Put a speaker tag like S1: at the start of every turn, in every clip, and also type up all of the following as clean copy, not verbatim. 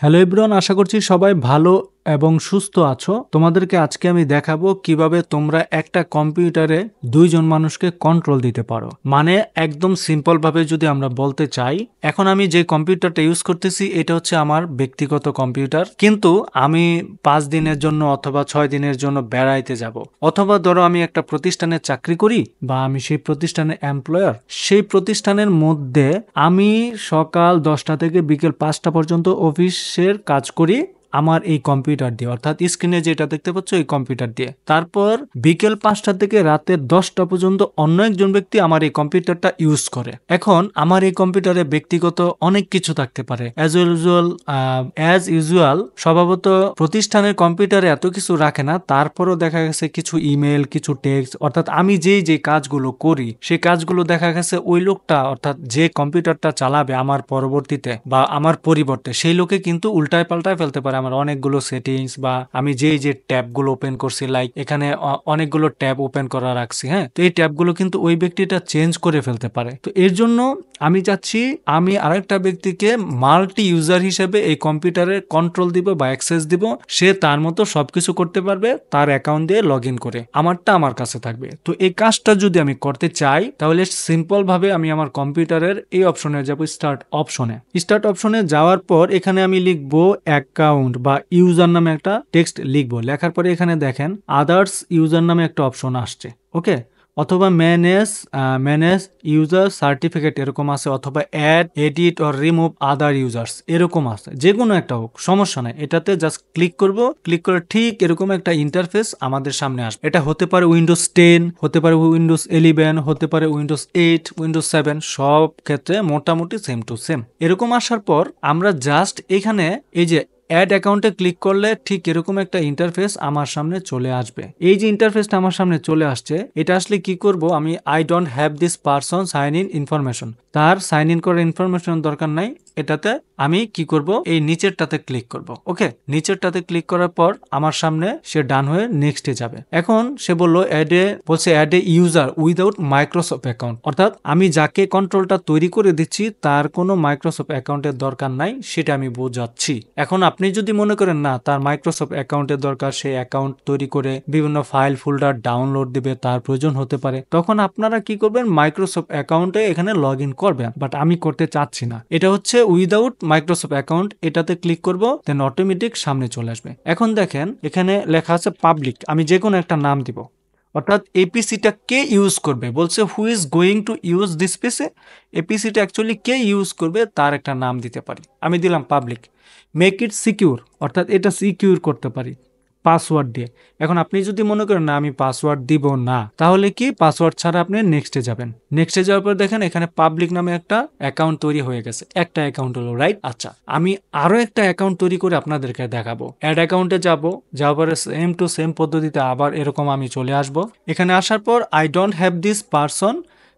S1: Hello everyone, আশা করছি সবাই ভালো এবং সুস্থ আছো। তোমাদেরকে আজকে আমি দেখাবো কিভাবে তোমরা একটা কম্পিউটারে দুইজন মানুষকে কন্ট্রোল দিতে পারো। মানে একদম সিম্পল ভাবে যদি আমরা বলতে চাই, এখন আমি যে কম্পিউটারটা ইউজ করতেছি এটা হচ্ছে আমার ব্যক্তিগত কম্পিউটার, কিন্তু আমি 5 দিনের জন্য অথবা 6 দিনের জন্য বেড়াইতে যাব, অথবা ধরো আমি একটা প্রতিষ্ঠানে চাকরি করি বা আমি সেই প্রতিষ্ঠানের এমপ্লয়ার। সেই প্রতিষ্ঠানের মধ্যে আমি সকাল 10টা থেকে বিকেল 5টা পর্যন্ত অফিসের কাজ করি আমার এই কম্পিউটার দিয়ে, অর্থাৎ স্ক্রিনে যেটা দেখতে পাচ্ছ এই কম্পিউটার দিয়ে। তারপর বিকেল 5টা থেকে রাতের 10টা পর্যন্ত অন্য একজন ব্যক্তি আমার এই কম্পিউটারটা ইউজ করে। এখন আমার এই কম্পিউটারে ব্যক্তিগত অনেক কিছু থাকতে পারে। অ্যাজ ইউজুয়াল স্বভাবত প্রতিষ্ঠানের কম্পিউটারে এত কিছু রাখে না, তারপরও দেখা গেছে কিছু ইমেল, কিছু টেক্সট, অর্থাৎ আমি যে কাজগুলো করি সেই কাজগুলো দেখা গেছে ওই লোকটা, অর্থাৎ যে কম্পিউটারটা চালাবে আমার পরবর্তীতে বা আমার পরিবর্তে, সেই লোকে কিন্তু উল্টায় পাল্টায় ফেলতে পারে আমার অনেকগুলো সেটিংস, বা আমি যে ট্যাবগুলো ওপেন করছি, লাইক এখানে অনেকগুলো ট্যাব ওপেন করা রাখছি, হ্যাঁ, তো এই ট্যাবগুলো কিন্তু ওই ব্যক্তিটা চেঞ্জ করে ফেলতে পারে। তো এর জন্য আমি চাচ্ছি আমি আরেকটা ব্যক্তিকে মাল্টি ইউজার হিসেবে এই কম্পিউটারে কন্ট্রোল দিব বা অ্যাক্সেস দিব, সে তার মতো সবকিছু করতে পারবে তার অ্যাকাউন্ট দিয়ে লগ ইন করে, আমারটা আমার কাছে থাকবে। তো এই কাজটা যদি আমি করতে চাই তাহলে সিম্পল ভাবে আমি আমার কম্পিউটারের এই অপশনে যাব, স্টার্ট অপশনে যাওয়ার পর এখানে আমি লিখবো অ্যাকাউন্ট বা ইউজার নামে একটা টেক্সট লিখবো। লেখার পরে এখানে দেখেন আদার্স ইউজার নামে একটা অপশন আসছে, ওকে, অথবা ম্যানেজ ইউজার সার্টিফিকেট এরকম আছে, অথবা add, edit or remove other users এরকম আছে, যে কোনো একটা হোক সমস্যা নাই। এটাতে জাস্ট ক্লিক করব, ক্লিক করে ঠিক এরকম একটা ইন্টারফেস আমাদের সামনে আসবে। এটা হতে পারে উইন্ডোজ 10, হতে পারে উইন্ডোজ 11, হতে পারে উইন্ডোজ 8, উইন্ডোজ 7, সব ক্ষেত্রে মোটামুটি সেম টু সেম এরকম আসার পর আমরা জাস্ট এখানে এই যে অ্যাড অ্যাকাউন্টে ক্লিক করলে ঠিক এরকম একটা ইন্টারফেস আমার সামনে চলে আসবে। এই যে ইন্টারফেসটা আমার সামনে চলে আসছে, এটা আসলে কি করব, আমি I don't have this person sign in information, তার সাইন ইন করার ইনফরমেশন দরকার নাই। এটাতে আমি কি করব, এই নিচেরটাতে ক্লিক করব, ওকে, নিচেরটাতে ক্লিক করার পর আমার সামনে সে ডান হয়ে নেক্সটে যাবে। এখন সে বললো add a user without Microsoft account, অর্থাৎ আমি যাকে কন্ট্রোলটা তৈরি করে দিচ্ছি তার কোনো মাইক্রোসফট অ্যাকাউন্টের দরকার নাই, সেটা আমি বোঝাচ্ছি। এখন আপনি যদি মনে করেন না তার মাইক্রোসফট অ্যাকাউন্টের দরকার, সে অ্যাকাউন্ট তৈরি করে বিভিন্ন ফাইল ফোল্ডার ডাউনলোড দিবে, তার প্রয়োজন হতে পারে, তখন আপনারা কি করবেন, মাইক্রোসফট অ্যাকাউন্টে এখানে লগ ইন করবেন। বাট আমি করতে চাচ্ছি না, এটা হচ্ছে উইদাউট মাইক্রোসফট অ্যাকাউন্ট, এটাতে ক্লিক করব, দেন অটোমেটিক সামনে চলে আসবে। এখন দেখেন এখানে লেখা আছে পাবলিক, আমি যে কোনো একটা নাম দিব, অর্থাৎ এপিসিটা কে ইউজ করবে, বলছে who is going to use this PC, এপিসিটা অ্যাকচুয়ালি কে ইউজ করবে তার একটা নাম দিতে পারি, আমি দিলাম পাবলিক। মেক ইট সিকিউর, অর্থাৎ এটা সিকিউর করতে পারি পাসওয়ার্ড দিয়ে। এখন আপনি যদি মনে করেন না আমি পাসওয়ার্ড দিব না, তাহলে কি পাসওয়ার্ড ছাড়া আপনি নেক্সটে যাবেন। নেক্সটে যাওয়ার পর দেখেন এখানে পাবলিক নামে একটা অ্যাকাউন্ট তৈরি হয়ে গেছে, একটা অ্যাকাউন্ট হলো, রাইট। আচ্ছা, আমি আরো একটা অ্যাকাউন্ট তৈরি করে আপনাদেরকে দেখাবো। অ্যাড অ্যাকাউন্টে যাওয়ার পরে সেম টু সেম পদ্ধতিতে আবার এরকম আমি চলে আসব। এখানে আসার পর I don't have this person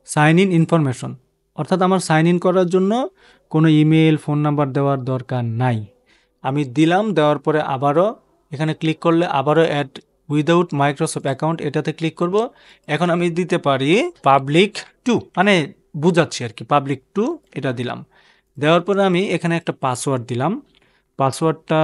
S1: sign in information, অর্থাৎ আমার সাইন ইন করার জন্য কোনো ইমেল, ফোন নাম্বার দেওয়ার দরকার নাই। আমি দিলাম, দেওয়ার পরে আবারও এখানে ক্লিক করলে আবারও অ্যাড উইদাউট মাইক্রোসফট অ্যাকাউন্ট, এটাতে ক্লিক করব। এখন আমি দিতে পারি পাবলিক 2, মানে বুঝাচ্ছি আর কি, পাবলিক 2 এটা দিলাম। দেওয়ার পরে আমি এখানে একটা পাসওয়ার্ড দিলাম। পাসওয়ার্ডটা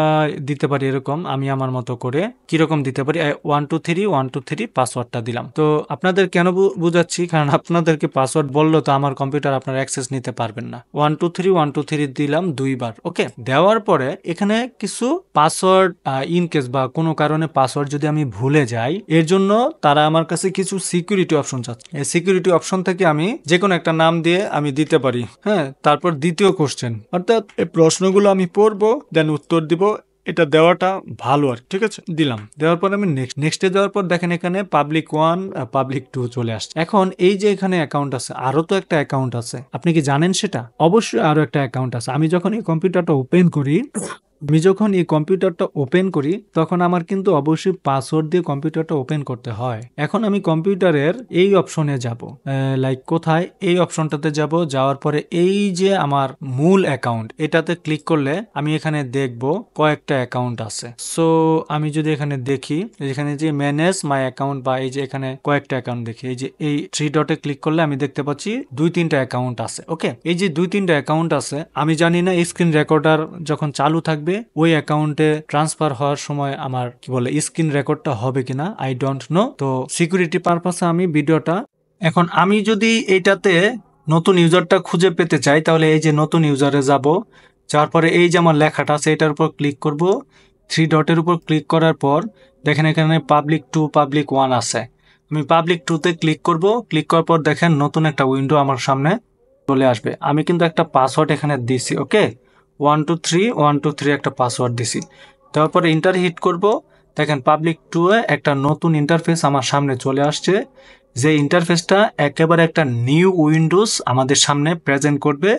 S1: দিতে পারি এরকম, আমি আমার মতো করে কিরকম দিতে পারি, 123 পাসওয়ার্ডটা দিলাম। তো আপনাদের কেন বুঝাচ্ছি, কারণ আপনাদেরকে পাসওয়ার্ড বললো তো আমার কম্পিউটার আপনার অ্যাক্সেস নিতে পারবেন না। 123 দিলাম 2 বার, ওকে। দেওয়ার পরে এখানে কিছু পাসওয়ার্ড ইনকেস বা কোনো কারণে পাসওয়ার্ড যদি আমি ভুলে যাই, এর জন্য তারা আমার কাছে কিছু সিকিউরিটি অপশন চাচ্ছে। এই সিকিউরিটি অপশন থেকে আমি যে কোনো একটা নাম দিয়ে আমি দিতে পারি, হ্যাঁ। তারপর দ্বিতীয় কোশ্চেন, অর্থাৎ এই প্রশ্নগুলো আমি পড়বো, দেন উত্তর দিব, এটা দেওয়াটা ভালো আর, ঠিক আছে, দিলাম। দেওয়ার পর আমি নেক্সটে যাওয়ার পর দেখেন এখানে পাবলিক 1 পাবলিক 2 চলে আসছে। এখন এই যে এখানে অ্যাকাউন্ট আছে, আরো তো একটা অ্যাকাউন্ট আছে, আপনি কি জানেন সেটা? অবশ্যই আরো একটা অ্যাকাউন্ট আছে। আমি যখন এই কম্পিউটারটা ওপেন করি তখন আমার কিন্তু অবশ্যই পাসওয়ার্ড দিয়ে কম্পিউটারটা ওপেন করতে হয়। এখন আমি কম্পিউটারের এই অপশনে যাব, লাইক কোথায়, এই অপশনটাতে যাব। যাওয়ার পরে এই যে আমার মূল অ্যাকাউন্ট, এটাতে ক্লিক করলে আমি এখানে দেখব কয়েকটা অ্যাকাউন্ট আছে। সো আমি যদি এখানে দেখি, এখানে যে ম্যানেজ মাই অ্যাকাউন্ট, বা এই যে এখানে কয়েকটা অ্যাকাউন্ট দেখি, এই যে এই 3 ডটে ক্লিক করলে আমি দেখতে পাচ্ছি 2-3টা অ্যাকাউন্ট আছে, ওকে। এই যে 2-3টা অ্যাকাউন্ট আছে, আমি জানি না স্ক্রিন রেকর্ডার যখন চালু থাকবে থাকবে ওই অ্যাকাউন্টে ট্রান্সফার হওয়ার সময় আমার কি বলে স্ক্রিন রেকর্ডটা হবে কিনা আই ডোন্ট নো। তো সিকিউরিটি পারপাসে আমি ভিডিওটা এখন আমি যদি এইটাতে নতুন ইউজারটা খুঁজে পেতে চাই তাহলে এই যে নতুন ইউজারে যাব, যাওয়ার পরে এই যে আমার লেখাটা আছে এটার উপর ক্লিক করব, 3 ডটের উপর ক্লিক করার পর দেখেন এখানে পাবলিক 2 পাবলিক 1 আছে। আমি পাবলিক 2তে ক্লিক করব, ক্লিক করার পর দেখেন নতুন একটা উইন্ডো আমার সামনে চলে আসবে। আমি কিন্তু একটা পাসওয়ার্ড এখানে দিছি, ওকে 123 একটা পাসওয়ার্ড দিছি। তারপরে ইন্টার হিট করব, দেখেন পাবলিক 2 এ একটা নতুন ইন্টারফেস আমার সামনে চলে আসছে, যে ইন্টারফেসটা একেবারে একটা নিউ উইন্ডোজ আমাদের সামনে প্রেজেন্ট করবে,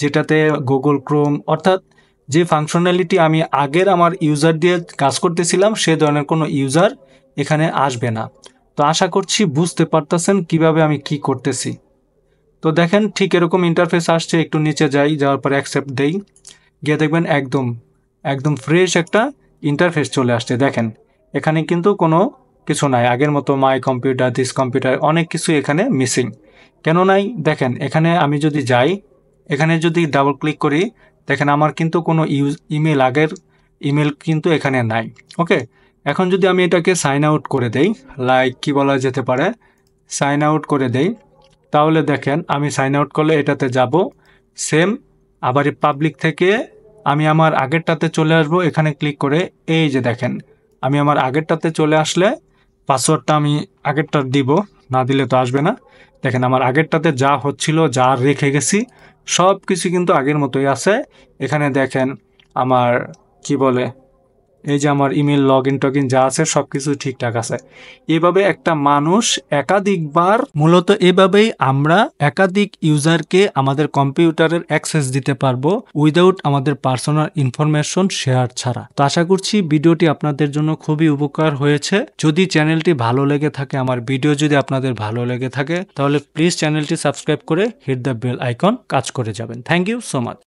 S1: যেটাতে গুগল ক্রোম অর্থাৎ যে ফাংশনালিটি আমি আগের আমার ইউজার দিয়ে কাজ করতেছিলাম সে ধরনের কোনো ইউজার এখানে আসবে না। তো আশা করছি বুঝতে পারতেছেন কিভাবে আমি কি করতেছি। তো দেখেন ঠিক এরকম ইন্টারফেস আসছে, একটু নিচে যাই, যাওয়ার পর অ্যাকসেপ্ট দেই, গিয়ে দেখবেন একদম ফ্রেশ একটা ইন্টারফেস চলে আসছে। দেখেন এখানে কিন্তু কোনো কিছু নাই, আগের মতো মাই কম্পিউটার দিস কম্পিউটার অনেক কিছু এখানে মিসিং। কেন নাই দেখেন, এখানে আমি যদি যাই, এখানে যদি ডাবল ক্লিক করি দেখেন আমার কিন্তু কোনো ইমেল আগের ইমেল কিন্তু এখানে নাই। ওকে, এখন যদি আমি এটাকে সাইন আউট করে দেই, লাইক কি বলা যেতে পারে সাইন আউট করে দেই, তাহলে দেখেন আমি সাইন আউট করলে এটাতে যাব, সেম আবার পাবলিক থেকে আমি আমার আগেরটাতে চলে আসব, এখানে ক্লিক করে এই যে দেখেন আমি আমার আগেরটাতে চলে আসলে পাসওয়ার্ডটা আমি আগেরটা দিব, না দিলে তো আসবে না। দেখেন আমার আগেরটাতে যা হচ্ছিল যা রেখে গেছি সব কিছু কিন্তু আগের মতোই আছে। এখানে দেখেন আমার কি বলে এই যে আমার ইমেল লগ ইন যা আছে সবকিছু ঠিকঠাক আছে। এভাবে একটা মানুষ একাধিকবার মূলত এভাবেই আমরা একাধিক ইউজারকে আমাদের কম্পিউটারের অ্যাক্সেস দিতে পারবো উইদাউট আমাদের পার্সোনাল ইনফরমেশন শেয়ার ছাড়া। তো আশা করছি ভিডিওটি আপনাদের জন্য খুবই উপকার হয়েছে। যদি চ্যানেলটি ভালো লেগে থাকে, আমার ভিডিও যদি আপনাদের ভালো লেগে থাকে, তাহলে প্লিজ চ্যানেলটি সাবস্ক্রাইব করে হিট দ্য বেল আইকন কাজ করে যাবেন। Thank you so much.